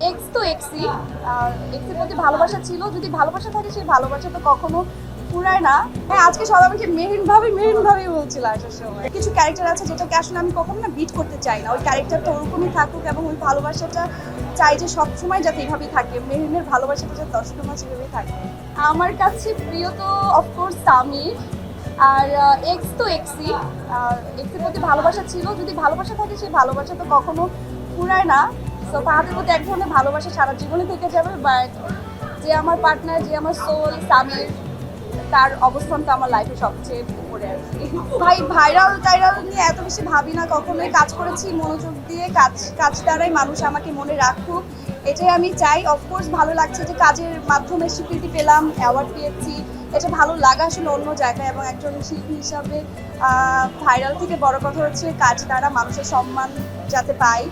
X তো এক্সই, এক্সের প্রতি ভালোবাসা ছিল, যদি ভালোবাসা থাকে সেই ভালোবাসা তো কখনো ফুরায় না। হ্যাঁ, আজকে সবাই আমাকে মেহেরিন ভাবেই বলছিল আসার সময়। কিছু ক্যারেক্টার আছে যেটাকে আসলে আমি কখনো না বিট করতে চাই না, ওই ক্যারেক্টারটা ওরকমই থাকুক এবং ওই ভালোবাসাটা চাই যে সবসময় যাতে এইভাবেই থাকে, মেহেরিনের ভালোবাসাটা যাতে দর্শকের মাঝে এভাবেই থাকে। আমার কাছে প্রিয় তো অফকোর্স সামির, আর এক্স তো এক্সই, এক্সের প্রতি ভালোবাসা ছিল, যদি ভালোবাসা থাকে সেই ভালোবাসা তো কখনো ফুরায় না। তো তাহাদের প্রতি এক ধরনের ভালোবাসা সারা জীবনে থেকে যাবে, বাট যে আমার পার্টনার, যে আমার সোল সামির, তার অবস্থানটা আমার লাইফে সবচেয়ে উপরে আর কি। ভাই ভাইরাল নিয়ে এত বেশি ভাবি না কখনোই, কাজ করেছি মনোযোগ দিয়ে, কাজ দ্বারাই মানুষ আমাকে মনে রাখুক, এটাই আমি চাই। অফকোর্স ভালো লাগছে যে কাজের মাধ্যমে স্বীকৃতি পেলাম, অ্যাওয়ার্ড পেয়েছি, এটা ভালো লাগা আসলে অন্য জায়গায়। এবং একজন শিল্পী হিসাবে ভাইরাল থেকে বড় কথা হচ্ছে কাজ দ্বারা মানুষের সম্মান যাতে পাই,